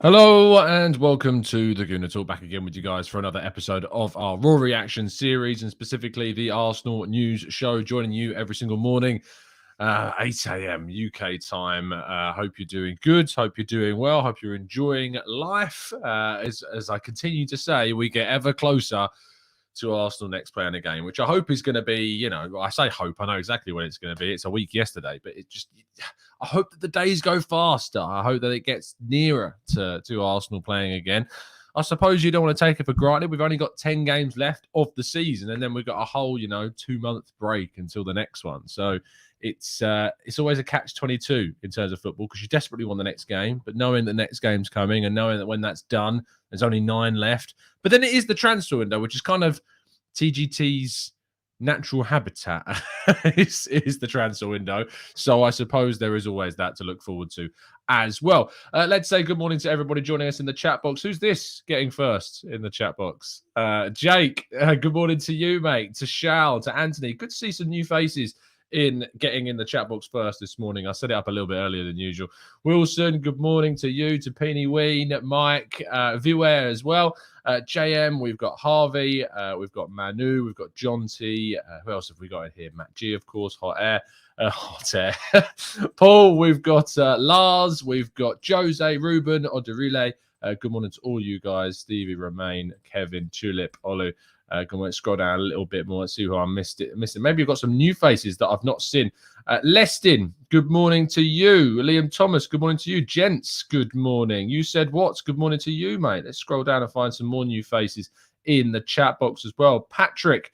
Hello and welcome to the Gooner Talk, back again with you guys for another episode of our Raw Reaction series, and specifically the Arsenal news show, joining you every single morning, 8 a.m. UK time. Hope you're doing good. Hope you're doing well. Hope you're enjoying life. As I continue to say, we get ever closer to Arsenal next play in the game, which I hope is going to be, I say hope, I know exactly when it's going to be. It's a week yesterday, but I hope that the days go faster. I hope that it gets nearer to Arsenal playing again. I suppose you don't want to take it for granted. We've only got 10 games left of the season, and then we've got a whole, 2-month break until the next one. So it's always a catch-22 in terms of football, because you desperately want the next game, but knowing the next game's coming and knowing that when that's done, there's only 9 left. But then it is the transfer window, which is kind of TGT's natural habitat is the transfer window. So I suppose there is always that to look forward to as well. Let's say good morning to everybody joining us in the chat box. Who's this getting first in the chat box? Jake, good morning to you, mate. To Shal, to Anthony. Good to see some new faces in getting in the chat box first this morning. I set it up a little bit earlier than usual. Wilson, good morning to you, to Peeny Ween, Mike, Viware as well. JM, we've got Harvey, we've got Manu, we've got John T. Who else have we got in here? Matt G, of course, Hot Air. Paul, we've got Lars, we've got Jose, Ruben, Oderile. Good morning to all you guys. Stevie, Romain, Kevin, Tulip, Olu. Can we scroll down a little bit more and see who I missing? Maybe you've got some new faces that I've not seen. Lestin, good morning to you. Liam Thomas, good morning to you. Gents, good morning. You said what? Good morning to you, mate. Let's scroll down and find some more new faces in the chat box as well. Patrick,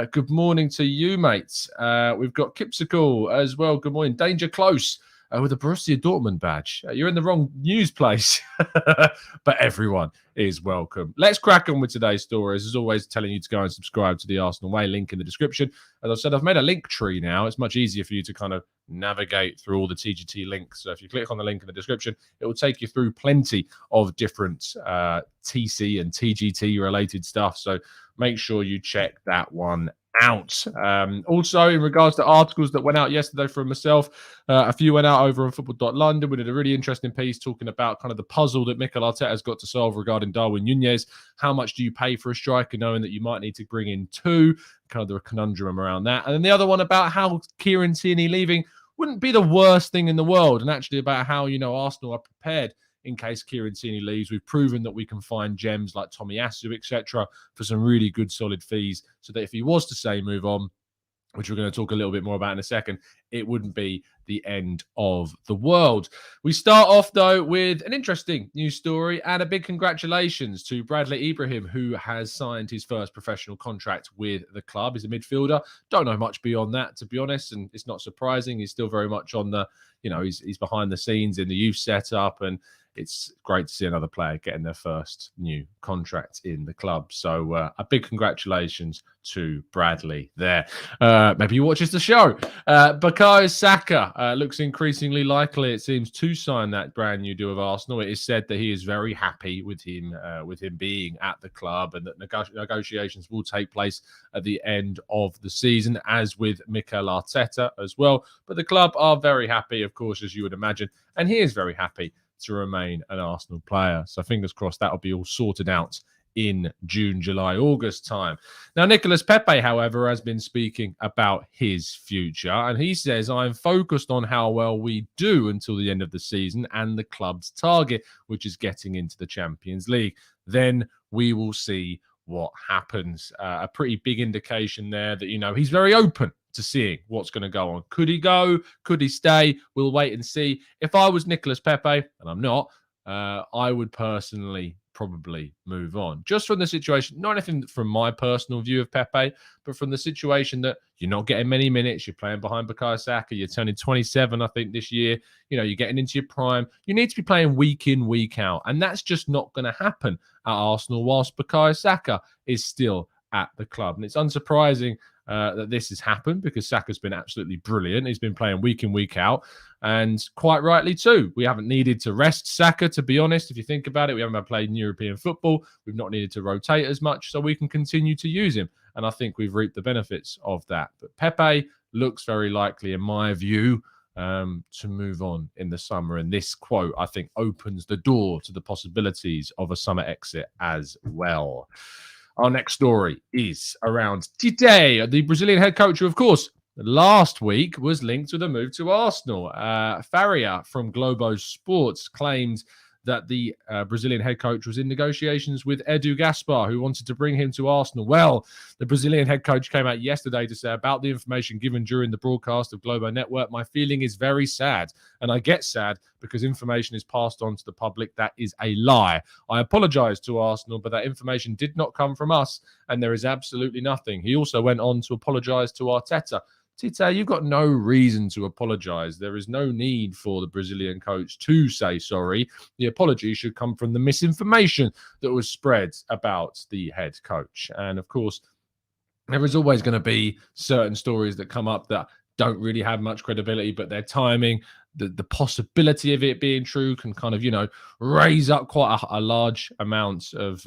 good morning to you, mates. We've got Kipsicle as well. Good morning. Danger Close. With a Borussia Dortmund badge. You're in the wrong news place, but everyone is welcome. Let's crack on with today's stories. As always, telling you to go and subscribe to the Arsenal Way, link in the description. As I said, I've made a link tree now. It's much easier for you to kind of navigate through all the TGT links. So if you click on the link in the description, it will take you through plenty of different TC and TGT related stuff. So make sure you check that one out. Also, in regards to articles that went out yesterday from myself, a few went out over on football.london. We did a really interesting piece talking about kind of the puzzle that Mikel Arteta has got to solve regarding Darwin Nunez. How much do you pay for a striker, knowing that you might need to bring in 2? Kind of the conundrum around that. And then the other one about how Kieran Tierney leaving wouldn't be the worst thing in the world, and actually about how, Arsenal are prepared in case Kieran Tierney leaves. We've proven that we can find gems like Tomiyasu, etc., for some really good, solid fees, so that if he was to say move on, which we're going to talk a little bit more about in a second, it wouldn't be the end of the world. We start off, though, with an interesting news story and a big congratulations to Bradley Ibrahim, who has signed his first professional contract with the club. He's a midfielder. Don't know much beyond that, to be honest, and it's not surprising. He's still very much on the, he's behind the scenes in the youth setup, and it's great to see another player getting their first new contract in the club. So a big congratulations to Bradley there. Maybe he watches the show. Bukayo Saka looks increasingly likely, it seems, to sign that brand new deal with Arsenal. It is said that he is very happy with him being at the club, and that negotiations will take place at the end of the season, as with Mikel Arteta as well. But the club are very happy, of course, as you would imagine, and he is very happy to remain an Arsenal player. So fingers crossed that'll be all sorted out in June, July, August time. Now, Nicolas Pepe, however, has been speaking about his future, and he says, I'm focused on how well we do until the end of the season and the club's target, which is getting into the Champions League. Then we will see what happens. A pretty big indication there that, he's very open to seeing what's going to go on. Could he go? Could he stay? We'll wait and see. If I was Nicolas Pepe, and I'm not, I would personally probably move on. Just from the situation, not anything from my personal view of Pepe, but from the situation that you're not getting many minutes, you're playing behind Bukayo Saka, you're turning 27, I think, this year. You're getting into your prime. You need to be playing week in, week out. And that's just not going to happen at Arsenal whilst Bukayo Saka is still at the club. And it's unsurprising that this has happened, because Saka's been absolutely brilliant. He's been playing week in, week out, and quite rightly too. We haven't needed to rest Saka, to be honest. If you think about it, we haven't played in European football. We've not needed to rotate as much, so we can continue to use him. And I think we've reaped the benefits of that. But Pepe looks very likely, in my view, to move on in the summer. And this quote, I think, opens the door to the possibilities of a summer exit as well. Our next story is around Tite, the Brazilian head coach who, of course, last week was linked with a move to Arsenal. Faria from Globo Sports claimed that the Brazilian head coach was in negotiations with Edu Gaspar, who wanted to bring him to Arsenal. Well, the Brazilian head coach came out yesterday to say about the information given during the broadcast of Globo Network, my feeling is very sad. And I get sad because information is passed on to the public that is a lie. I apologize to Arsenal, but that information did not come from us, and there is absolutely nothing. He also went on to apologize to Arteta. Tite, you've got no reason to apologise. There is no need for the Brazilian coach to say sorry. The apology should come from the misinformation that was spread about the head coach. And of course, there is always going to be certain stories that come up that don't really have much credibility, but their timing, the possibility of it being true can kind of, raise up quite a large amount of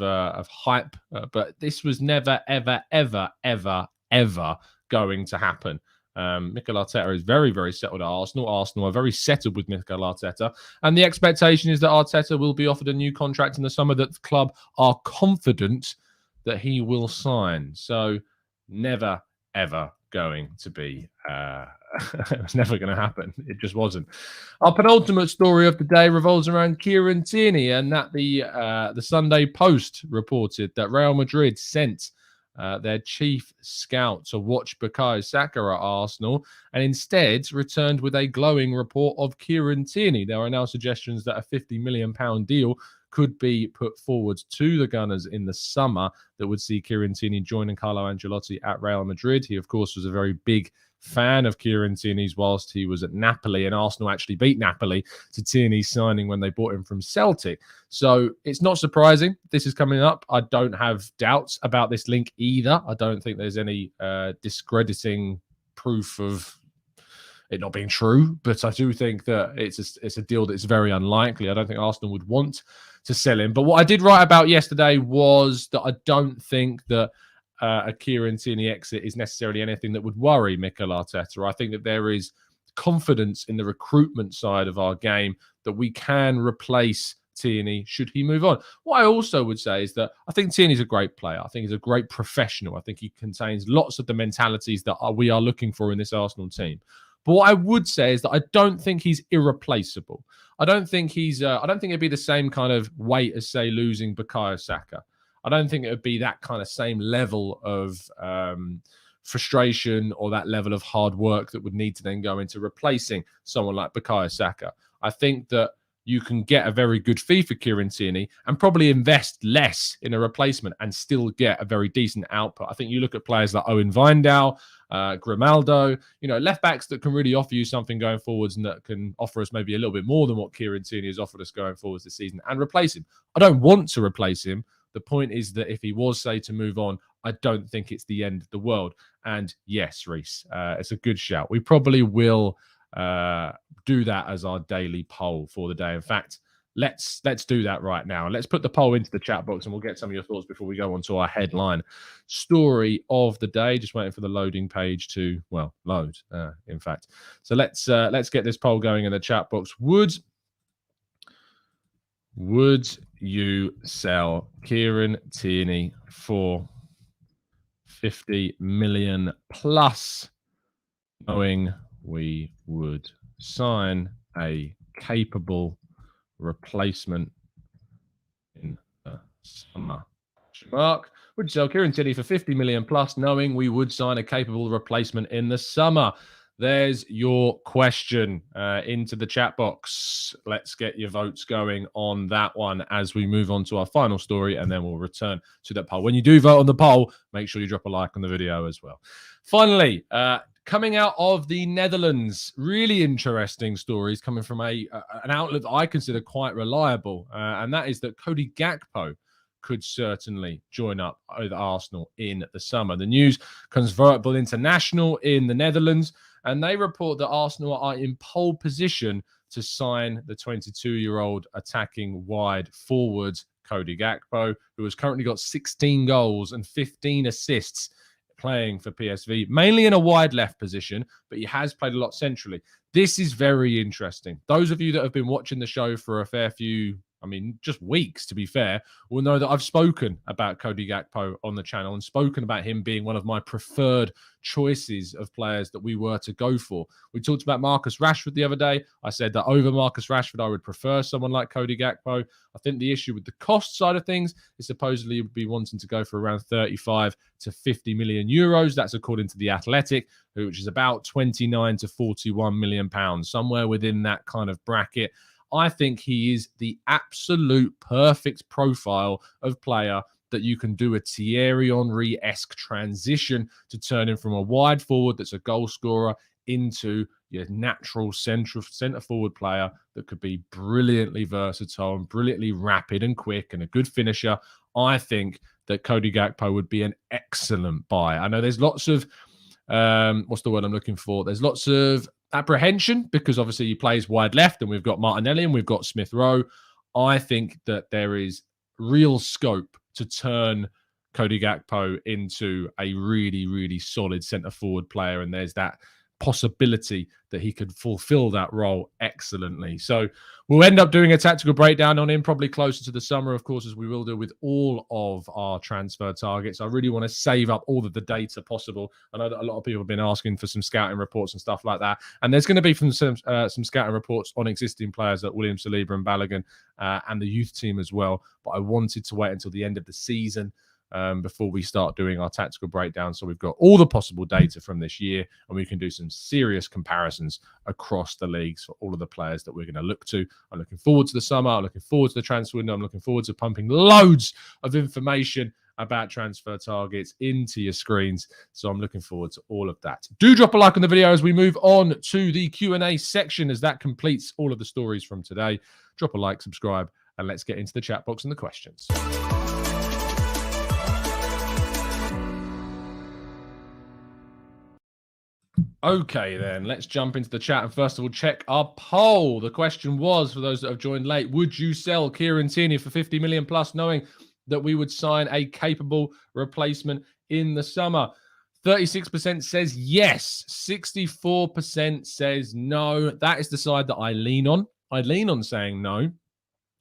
hype. But this was never, ever, ever, ever, ever going to happen. Mikel Arteta is very, very settled at Arsenal. Arsenal are very settled with Mikel Arteta. And the expectation is that Arteta will be offered a new contract in the summer that the club are confident that he will sign. So never, ever going to be. It was never going to happen. It just wasn't. Our penultimate story of the day revolves around Kieran Tierney, and that the Sunday Post reported that Real Madrid sent their chief scout to watch Bukayo Saka at Arsenal, and instead returned with a glowing report of Kieran Tierney. There are now suggestions that a £50 million deal could be put forward to the Gunners in the summer that would see Kieran Tierney joining Carlo Ancelotti at Real Madrid. He, of course, was a very big fan of Kieran Tierney's whilst he was at Napoli, and Arsenal actually beat Napoli to Tierney's signing when they bought him from Celtic. So it's not surprising this is coming up. I don't have doubts about this link either. I don't think there's any discrediting proof of it not being true, but I do think that it's a deal that's very unlikely. I don't think Arsenal would want to sell him. But what I did write about yesterday was that I don't think that a Kieran Tierney exit is necessarily anything that would worry Mikel Arteta. I think that there is confidence in the recruitment side of our game that we can replace Tierney should he move on. What I also would say is that I think Tierney's a great player. I think he's a great professional. I think he contains lots of the mentalities that we are looking for in this Arsenal team. But what I would say is that I don't think he's irreplaceable. I don't think it'd be the same kind of weight as, say, losing Bukayo Saka. I don't think it would be that kind of same level of frustration or that level of hard work that would need to then go into replacing someone like Bukayo Saka. I think that you can get a very good fee for Kieran Tierney and probably invest less in a replacement and still get a very decent output. I think you look at players like Owen Wijndal, Grimaldo, left backs that can really offer you something going forwards and that can offer us maybe a little bit more than what Kieran Tierney has offered us going forwards this season, and replace him. I don't want to replace him. The point is that if he was, say, to move on, I don't think it's the end of the world. And yes, Reese, it's a good shout. We probably will do that as our daily poll for the day. In fact, let's do that right now. Let's put the poll into the chat box and we'll get some of your thoughts before we go on to our headline story of the day. Just waiting for the loading page to, load, in fact. So let's get this poll going in the chat box. Would you sell Kieran Tierney for 50 million plus, knowing we would sign a capable replacement in the summer? Mark, would you sell Kieran Tierney for 50 million plus, knowing we would sign a capable replacement in the summer? There's your question into the chat box. Let's get your votes going on that one as we move on to our final story, and then we'll return to that poll. When you do vote on the poll, make sure you drop a like on the video as well. Finally, coming out of the Netherlands, really interesting stories coming from an outlet that I consider quite reliable, and that is that Cody Gakpo could certainly join up with Arsenal in the summer. The news comes from Verbal International in the Netherlands, and they report that Arsenal are in pole position to sign the 22-year-old attacking wide forward Cody Gakpo, who has currently got 16 goals and 15 assists playing for PSV, mainly in a wide left position, but he has played a lot centrally. This is very interesting. Those of you that have been watching the show for a fair few, just weeks, to be fair, will know that I've spoken about Cody Gakpo on the channel and spoken about him being one of my preferred choices of players that we were to go for. We talked about Marcus Rashford the other day. I said that over Marcus Rashford, I would prefer someone like Cody Gakpo. I think the issue with the cost side of things is supposedly you'd be wanting to go for around 35 to 50 million euros. That's according to The Athletic, which is about 29 to 41 million pounds, somewhere within that kind of bracket. I think he is the absolute perfect profile of player that you can do a Thierry Henry-esque transition to turn him from a wide forward that's a goal scorer into your natural centre forward player that could be brilliantly versatile and brilliantly rapid and quick and a good finisher. I think that Cody Gakpo would be an excellent buy. I know there's lots of, what's the word I'm looking for? There's lots of apprehension because obviously he plays wide left and we've got Martinelli and we've got Smith Rowe. I think that there is real scope to turn Cody Gakpo into a really, really solid centre forward player, and there's that possibility that he could fulfill that role excellently. So we'll end up doing a tactical breakdown on him probably closer to the summer, of course, as we will do with all of our transfer targets. I really want to save up all of the data possible. I know that a lot of people have been asking for some scouting reports and stuff like that, and there's going to be some scouting reports on existing players like William Saliba and Balogun and the youth team as well, but I wanted to wait until the end of the season before we start doing our tactical breakdown. So we've got all the possible data from this year and we can do some serious comparisons across the leagues for all of the players that we're going to look to. I'm looking forward to the summer. I'm looking forward to the transfer window. I'm looking forward to pumping loads of information about transfer targets into your screens. So I'm looking forward to all of that. Do drop a like on the video as we move on to the Q&A section, as that completes all of the stories from today. Drop a like, subscribe, and let's get into the chat box and the questions. Okay, then, let's jump into the chat and first of all check our poll. The question was, for those that have joined late, would you sell Kieran Tierney for 50 million plus, knowing that we would sign a capable replacement in the summer? 36% says yes, 64% says no. That is the side that I lean on. I lean on saying no.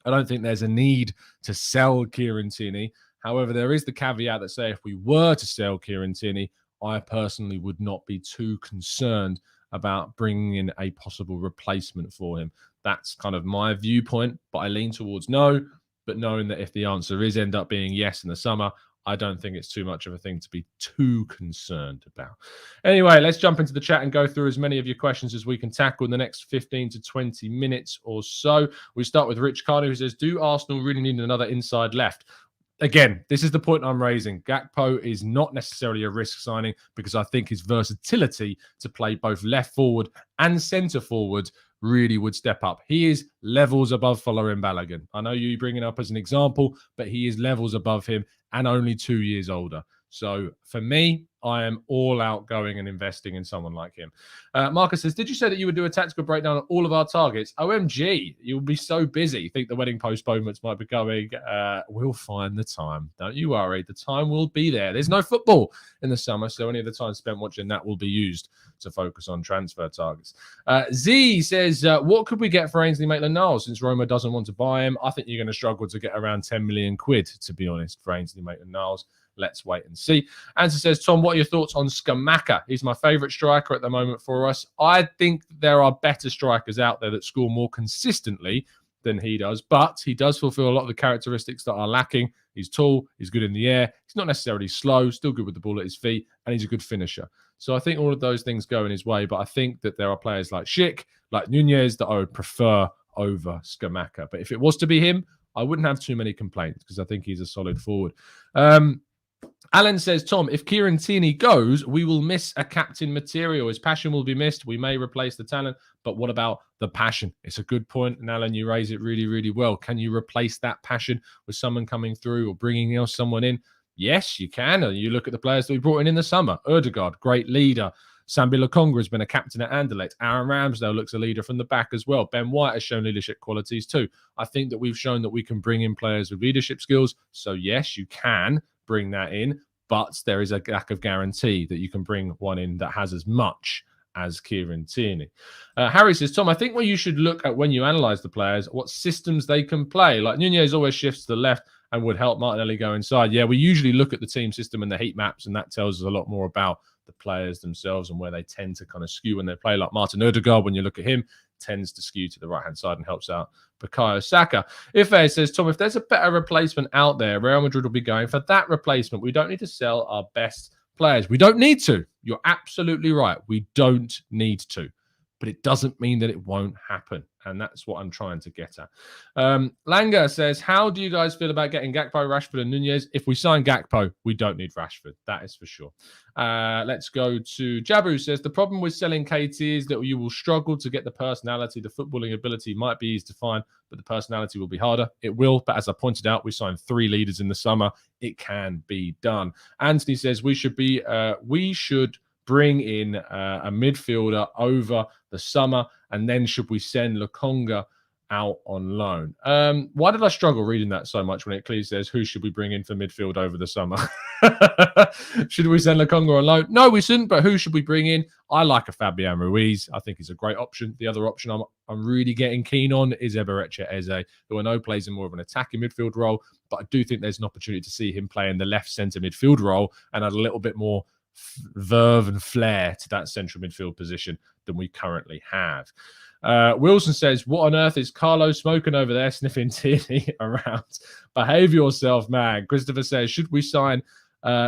I don't think there's a need to sell Kieran Tierney. However, there is the caveat that, say, if we were to sell Kieran Tierney, I personally would not be too concerned about bringing in a possible replacement for him. That's kind of my viewpoint, but I lean towards no. But knowing that if the answer is end up being yes in the summer, I don't think it's too much of a thing to be too concerned about. Anyway, let's jump into the chat and go through as many of your questions as we can tackle in the next 15 to 20 minutes or so. We start with Rich Carter, who says, do Arsenal really need another inside left? Again, this is the point I'm raising. Gakpo is not necessarily a risk signing because I think his versatility to play both left forward and centre forward really would step up. He is levels above Folarin Balogun. I know you bring it up as an example, but he is levels above him and only 2 years older. So for me, I am all out going and investing in someone like him. Marcus says, did you say that you would do a tactical breakdown on all of our targets? OMG, you'll be so busy. Think the wedding postponements might be going. We'll find the time. Don't you worry. The time will be there. There's no football in the summer, so any of the time spent watching that will be used to focus on transfer targets. Z says, what could we get for Ainsley Maitland-Niles since Roma doesn't want to buy him? I think you're going to struggle to get around 10 million quid, to be honest, for Ainsley Maitland-Niles. Let's wait and see. Answer says, Tom, what are your thoughts on Scamacca? He's my favourite striker at the moment for us. I think there are better strikers out there that score more consistently than he does, but he does fulfill a lot of the characteristics that are lacking. He's tall, he's good in the air, he's not necessarily slow, still good with the ball at his feet, and he's a good finisher. So I think all of those things go in his way, but I think that there are players like Schick, like Nunez, that I would prefer over Scamacca. But if it was to be him, I wouldn't have too many complaints because I think he's a solid forward. Alan says, Tom, if Kieran Tierney goes, we will miss a captain material. His passion will be missed. We may replace the talent, but what about the passion? It's a good point, and Alan, you raise it really, really well. Can you replace that passion with someone coming through or bringing someone in? Yes, you can. And you look at the players that we brought in the summer. Ødegaard, great leader. Sambi Lokonga has been a captain at Anderlecht. Aaron Ramsdale looks a leader from the back as well. Ben White has shown leadership qualities too. I think that we've shown that we can bring in players with leadership skills. So yes, you can bring that in, but there is a lack of guarantee that you can bring one in that has as much as Kieran Tierney. Harry says, Tom, I think what you should look at when you analyse the players, what systems they can play. Like Nunez always shifts to the left and would help Martinelli go inside. Yeah, we usually look at the team system and the heat maps, and that tells us a lot more about the players themselves and where they tend to kind of skew when they play. Like Martin Odegaard, when you look at him, tends to skew to the right-hand side and helps out Bukayo Saka. Ife says, Tom, if there's a better replacement out there, Real Madrid will be going for that replacement. We don't need to sell our best players. We don't need to. You're absolutely right. We don't need to. But it doesn't mean that it won't happen. And that's what I'm trying to get at. Langer says, how do you guys feel about getting Gakpo, Rashford and Nunez? If we sign Gakpo, we don't need Rashford. That is for sure. Let's go to Jabu says, the problem with selling KT is that you will struggle to get the personality. The footballing ability might be easy to find, but the personality will be harder. It will. But as I pointed out, we signed 3 leaders in the summer. It can be done. Anthony says, we should bring in a midfielder over the summer, and then should we send Lokonga out on loan? Why did I struggle reading that so much when it clearly says, who should we bring in for midfield over the summer? Should we send Lokonga on loan? No, we shouldn't, but who should we bring in? I like a Fabian Ruiz. I think he's a great option. The other option I'm really getting keen on is Eberechi Eze, who I know plays in more of an attacking midfield role, but I do think there's an opportunity to see him play in the left centre midfield role and add a little bit more verve and flair to that central midfield position than we currently have. Wilson says, what on earth is Carlo smoking over there, sniffing Tierney around? Behave yourself, man. Christopher says, should we sign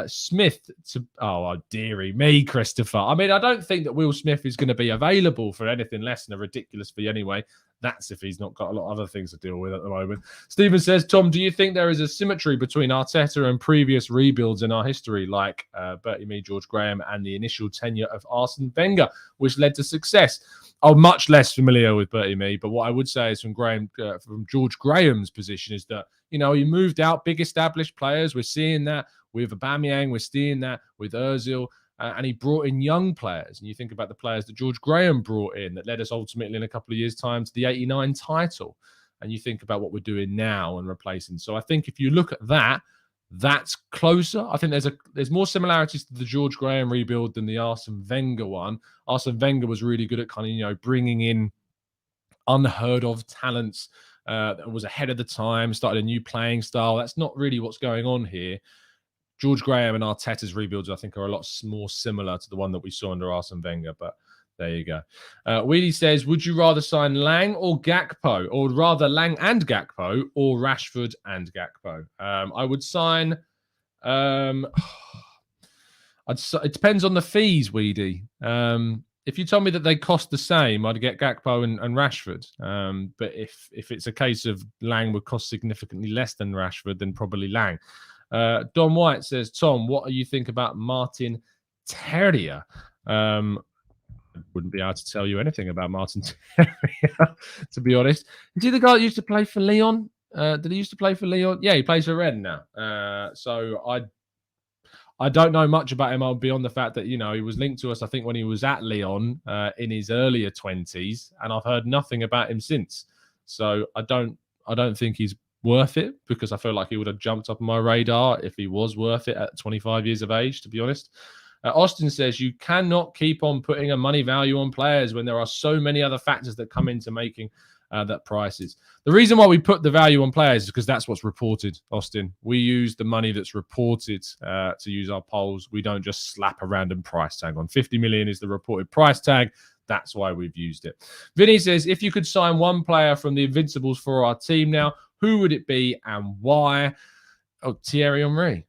Smith to... Oh, dearie me, Christopher. I mean, I don't think that Will Smith is going to be available for anything less than a ridiculous fee anyway. That's if he's not got a lot of other things to deal with at the moment. Stephen says, Tom, do you think there is a symmetry between Arteta and previous rebuilds in our history, like Bertie Mee, George Graham, and the initial tenure of Arsene Wenger, which led to success? I'm much less familiar with Bertie Mee, but what I would say is from George Graham's position is that, you know, he moved out big established players. We're seeing that with Aubameyang. We're seeing that with Ozil. And he brought in young players. And you think about the players that George Graham brought in that led us ultimately in a couple of years' time to the 89 title. And you think about what we're doing now and replacing. So I think if you look at that, that's closer. I think there's more similarities to the George Graham rebuild than the Arsene Wenger one. Arsene Wenger was really good at kind of, you know, bringing in unheard of talents that was ahead of the time, started a new playing style. That's not really what's going on here. George Graham and Arteta's rebuilds, I think, are a lot more similar to the one that we saw under Arsene Wenger, but there you go. Wheelie says, would you rather sign Lang or Gakpo? Or rather Lang and Gakpo or Rashford and Gakpo? I would sign... it depends on the fees, Weedy. If you tell me that they cost the same, I'd get Gakpo and Rashford. But if it's a case of Lang would cost significantly less than Rashford, then probably Lang. Don White says, Tom, what do you think about Martin Terrier? I wouldn't be able to tell you anything about Martin Terrier, to be honest. Is he the guy that used to play for Lyon? Did he used to play for Lyon? Yeah, he plays for Rennes now. So I don't know much about him beyond the fact that, you know, he was linked to us, I think, when he was at Lyon in his earlier 20s, and I've heard nothing about him since. So I don't think he's worth it, because I feel like he would have jumped up on my radar if he was worth it at 25 years of age, to be honest. Austin says, you cannot keep on putting a money value on players when there are so many other factors that come into making that prices. The reason why we put the value on players is because that's what's reported, Austin. We use the money that's reported to use our polls. We don't just slap a random price tag on. 50 million is the reported price tag. That's why we've used it. Vinny says, if you could sign one player from the Invincibles for our team now, who would it be and why? Oh, Thierry Henry.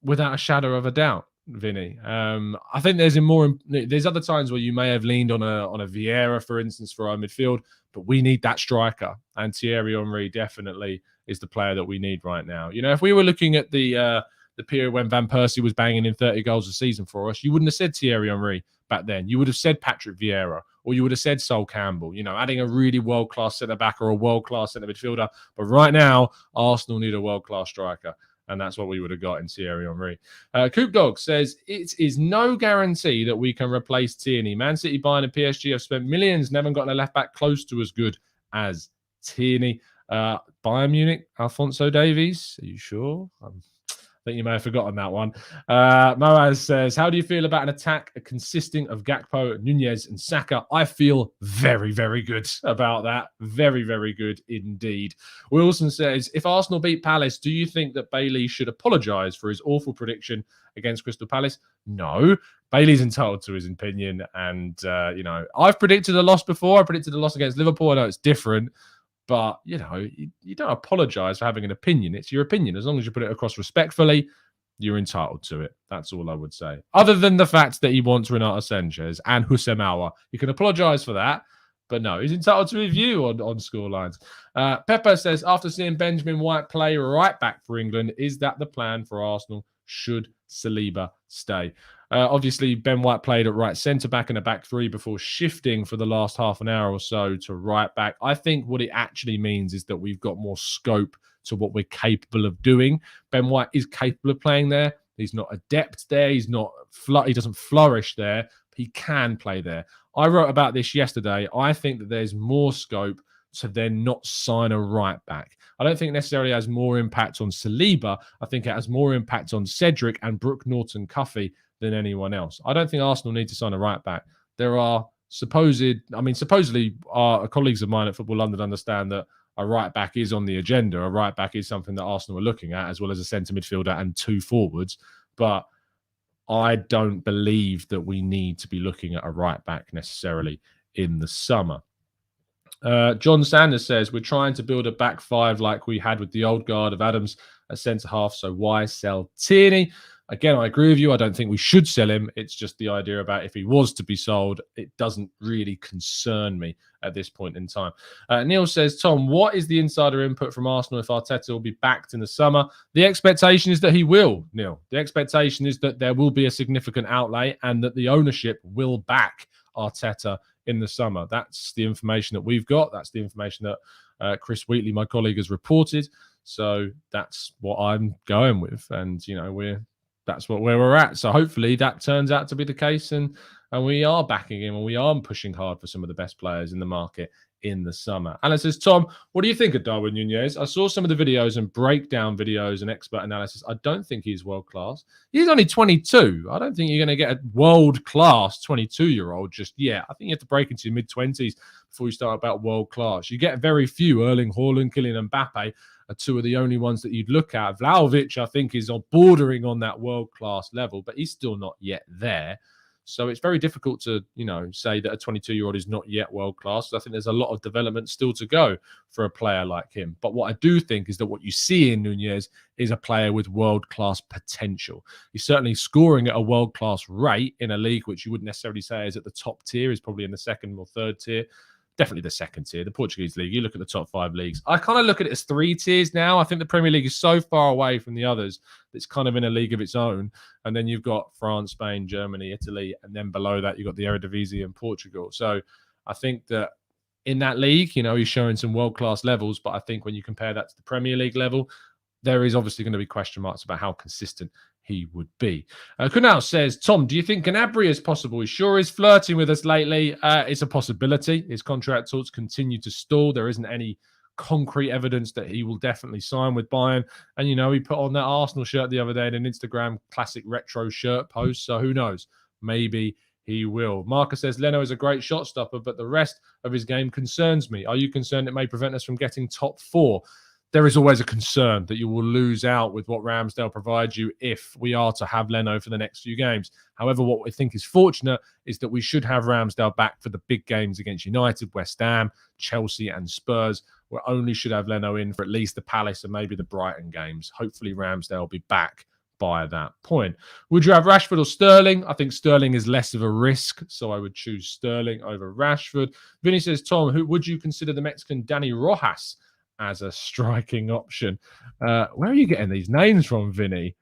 Without a shadow of a doubt, Vinny. I think there's other times where you may have leaned on a Vieira, for instance, for our midfield, but we need that striker, and Thierry Henry definitely is the player that we need right now. You know, if we were looking at the period when Van Persie was banging in 30 goals a season for us, you wouldn't have said Thierry Henry back then. You would have said Patrick Vieira, or you would have said Sol Campbell, you know, adding a really world-class centre-back or a world-class centre midfielder. But right now, Arsenal need a world-class striker, and that's what we would have got in Thierry Henry. Coop Dog says, it is no guarantee that we can replace Tierney. Man City, Bayern and PSG have spent millions and haven't gotten a left-back close to as good as Tierney. Bayern Munich, Alphonso Davies, are you sure? I think you may have forgotten that one. Moaz says, how do you feel about an attack consisting of Gakpo, Nunez, and Saka? I feel very, very good about that. Very, very good indeed. Wilson says, if Arsenal beat Palace, do you think that Bailey should apologise for his awful prediction against Crystal Palace? No. Bailey's entitled to his opinion. And, I've predicted a loss before. I predicted a loss against Liverpool. I know it's different. But, you don't apologise for having an opinion. It's your opinion. As long as you put it across respectfully, you're entitled to it. That's all I would say. Other than the fact that he wants Renato Sanchez and Houssem Aouar. You can apologise for that. But no, he's entitled to his view on scorelines. Pepe says, after seeing Benjamin White play right back for England, is that the plan for Arsenal? Should Saliba stay? Obviously, Ben White played at right centre-back in a back three before shifting for the last half an hour or so to right back. I think what it actually means is that we've got more scope to what we're capable of doing. Ben White is capable of playing there. He's not adept there. He doesn't flourish there. He can play there. I wrote about this yesterday. I think that there's more scope to then not sign a right back. I don't think it necessarily has more impact on Saliba. I think it has more impact on Cedric and Brooke Norton-Cuffy than anyone else. I don't think Arsenal need to sign a right back. There are supposedly our colleagues of mine at Football London understand that a right back is on the agenda. A right back is something that Arsenal are looking at, as well as a centre midfielder and two forwards. But I don't believe that we need to be looking at a right back necessarily in the summer. John Sanders says, we're trying to build a back five like we had with the old guard of Adams as centre-half, so why sell Tierney? Again, I agree with you. I don't think we should sell him. It's just the idea about if he was to be sold, it doesn't really concern me at this point in time. Neil says, Tom, what is the insider input from Arsenal if Arteta will be backed in the summer? The expectation is that he will, Neil. The expectation is that there will be a significant outlay and that the ownership will back Arteta in the summer. That's the information that we've got. That's the information that Chris Wheatley, my colleague, has reported. So that's what I'm going with. And, that's where we're at. So hopefully that turns out to be the case and we are backing him and we are pushing hard for some of the best players in the market in the summer. Alan says, Tom, what do you think of Darwin Nunez? I saw some of the videos and breakdown videos and expert analysis. I don't think he's world-class. He's only 22. I don't think you're going to get a world-class 22-year-old just yet. I think you have to break into your mid-20s before you start about world-class. You get very few. Erling Haaland, Kylian Mbappe are two of the only ones that you'd look at. Vlahovic, I think, is bordering on that world-class level, but he's still not yet there. So it's very difficult to, say that a 22-year-old is not yet world-class. I think there's a lot of development still to go for a player like him. But what I do think is that what you see in Nunez is a player with world-class potential. He's certainly scoring at a world-class rate in a league which you wouldn't necessarily say is at the top tier. He's probably in the second or third tier. Definitely the second tier, the Portuguese league. You look at the top five leagues. I kind of look at it as three tiers now. I think the Premier League is so far away from the others that it's kind of in a league of its own. And then you've got France, Spain, Germany, Italy, and then below that you've got the Eredivisie and Portugal. So I think that in that league, he's showing some world-class levels. But I think when you compare that to the Premier League level, there is obviously going to be question marks about how consistent he would be. Kunal says, Tom, do you think Gnabry is possible? He sure is flirting with us lately. It's a possibility. His contract talks continue to stall. There isn't any concrete evidence that he will definitely sign with Bayern. And, he put on that Arsenal shirt the other day in an Instagram classic retro shirt post. So who knows? Maybe he will. Marcus says, Leno is a great shot stopper, but the rest of his game concerns me. Are you concerned it may prevent us from getting top four? There is always a concern that you will lose out with what Ramsdale provides you if we are to have Leno for the next few games. However, what we think is fortunate is that we should have Ramsdale back for the big games against United, West Ham, Chelsea and Spurs. We only should have Leno in for at least the Palace and maybe the Brighton games. Hopefully Ramsdale will be back by that point. Would you have Rashford or Sterling? I think Sterling is less of a risk, so I would choose Sterling over Rashford. Vinny says, Tom, who would you consider the Mexican Dani Rojas as a striking option? Where are you getting these names from, Vinny?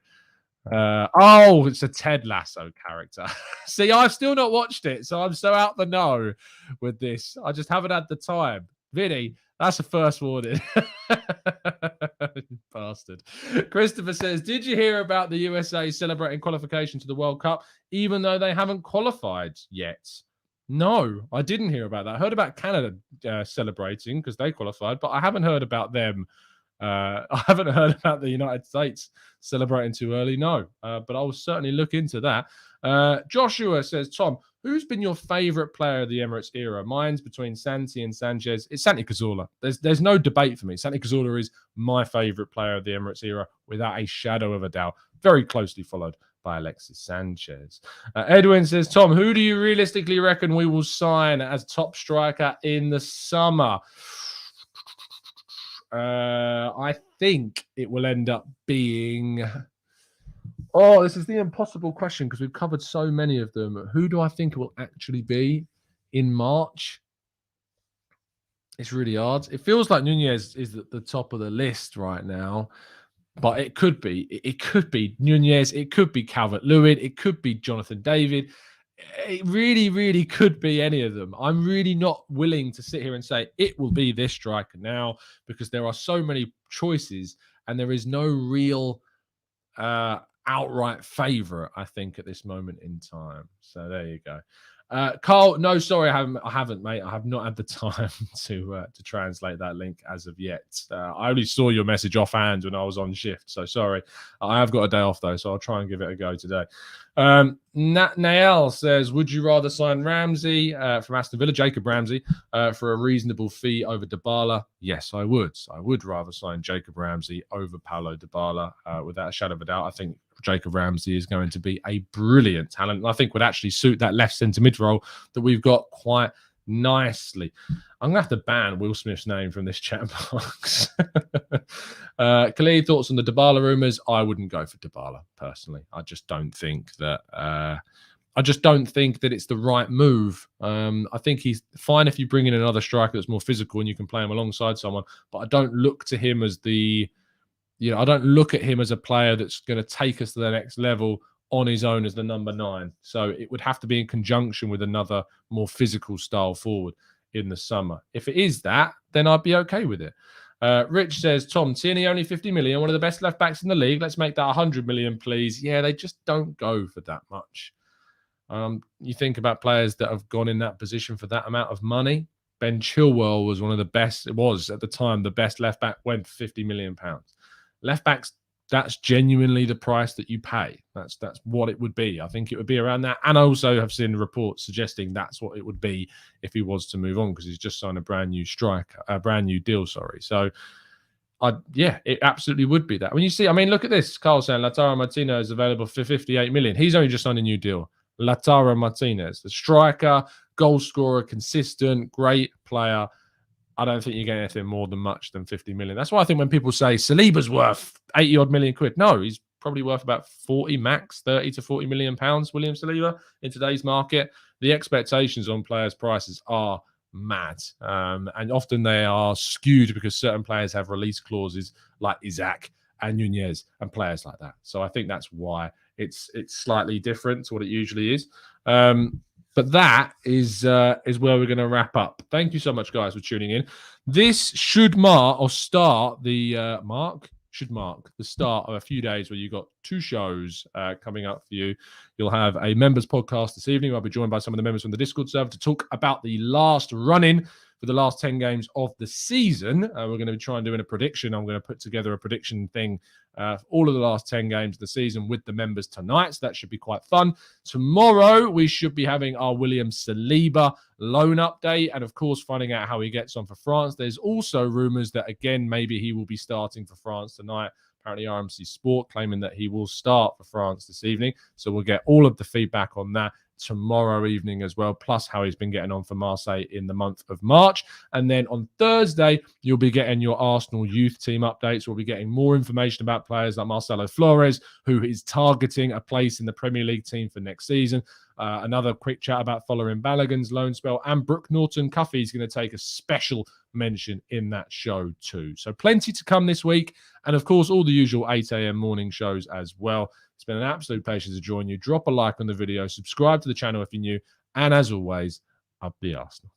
It's a Ted Lasso character. See, I've still not watched it, so I'm so out the know with this. I just haven't had the time. Vinny, that's a first warning. Bastard. Christopher says, did you hear about the USA celebrating qualification to the World Cup, even though they haven't qualified yet? No, I didn't hear about that. I heard about Canada celebrating because they qualified, but I haven't heard about them I haven't heard about the United States celebrating too early. No, but I will certainly look into that. Joshua says, Tom, who's been your favourite player of the Emirates era? Mine's between Santi and Sanchez. It's Santi Cazorla. There's no debate for me. Santi Cazorla is my favourite player of the Emirates era without a shadow of a doubt. Very closely followed by Alexis Sanchez. Edwin says, Tom, who do you realistically reckon we will sign as top striker in the summer? I think it will end up being... Oh, this is the impossible question because we've covered so many of them. Who do I think it will actually be in March? It's really hard. It feels like Nunez is at the top of the list right now, but it could be. It could be Nunez. It could be Calvert-Lewin. It could be Jonathan David. It really, really could be any of them. I'm really not willing to sit here and say it will be this striker now because there are so many choices and there is no real outright favourite, I think, at this moment in time. So there you go. Carl, no, sorry, I haven't, mate. I have not had the time to translate that link as of yet. I only saw your message offhand when I was on shift, so sorry. I have got a day off though, so I'll try and give it a go today. Nael says, would you rather sign Ramsey from Aston Villa, Jacob Ramsey, for a reasonable fee over Dybala? Yes, I would. I would rather sign Jacob Ramsey over Paulo Dybala without a shadow of a doubt. I think Jacob Ramsey is going to be a brilliant talent. I think would actually suit that left centre mid role that we've got quite nicely. I'm going to have to ban Will Smith's name from this chat box. Khalid, thoughts on the Dybala rumours? I wouldn't go for Dybala, personally. I just don't think that... it's the right move. I think he's fine if you bring in another striker that's more physical and you can play him alongside someone, but I don't look to him as I don't look at him as a player that's going to take us to the next level on his own as the number 9. So it would have to be in conjunction with another more physical style forward in the summer. If it is that, then I'd be okay with it. Rich says, Tom, Tierney only 50 million, one of the best left backs in the league. Let's make that 100 million, please. Yeah, they just don't go for that much. You think about players that have gone in that position for that amount of money. Ben Chilwell was one of the best. It was at the time the best left back, went for £50 million. Left backs, that's genuinely the price that you pay. That's what it would be. I think it would be around that. And I also have seen reports suggesting that's what it would be if he was to move on because he's just signed a brand new deal. So, yeah, it absolutely would be that. When you see, I mean, look at this. Carl saying Lautaro Martinez is available for 58 million. He's only just signed a new deal. Lautaro Martinez, the striker, goal scorer, consistent, great player. I don't think you're getting anything more than much than 50 million. That's why I think when people say Saliba's worth 80 odd million quid, no, he's probably worth about 40 max, 30 to 40 million pounds, William Saliba, in today's market. The expectations on players' prices are mad. And often they are skewed because certain players have release clauses like Isaac and Nunez and players like that. So I think that's why it's slightly different to what it usually is. But that is where we're going to wrap up. Thank you so much, guys, for tuning in. This should mark the start of a few days where you've got 2 shows coming up for you. You'll have a members podcast this evening. I'll be joined by some of the members from the Discord server to talk about the last run-in for the last 10 games of the season. We're going to be trying doing a prediction. I'm going to put together a prediction thing for all of the last 10 games of the season with the members tonight. So that should be quite fun. Tomorrow, we should be having our William Saliba loan update and, of course, finding out how he gets on for France. There's also rumours that, again, maybe he will be starting for France tonight. Apparently, RMC Sport claiming that he will start for France this evening. So we'll get all of the feedback on that tomorrow evening as well, plus how he's been getting on for Marseille in the month of March. And then on Thursday, you'll be getting your Arsenal youth team updates. We'll be getting more information about players like Marcelo Flores, who is targeting a place in the Premier League team for next season. Another quick chat about following Balogun's loan spell, and Brooke Norton-Cuffy is going to take a special mention in that show too. So plenty to come this week. And of course, all the usual 8 a.m. morning shows as well. It's been an absolute pleasure to join you. Drop a like on the video, subscribe to the channel if you're new, and as always, up the Arsenal.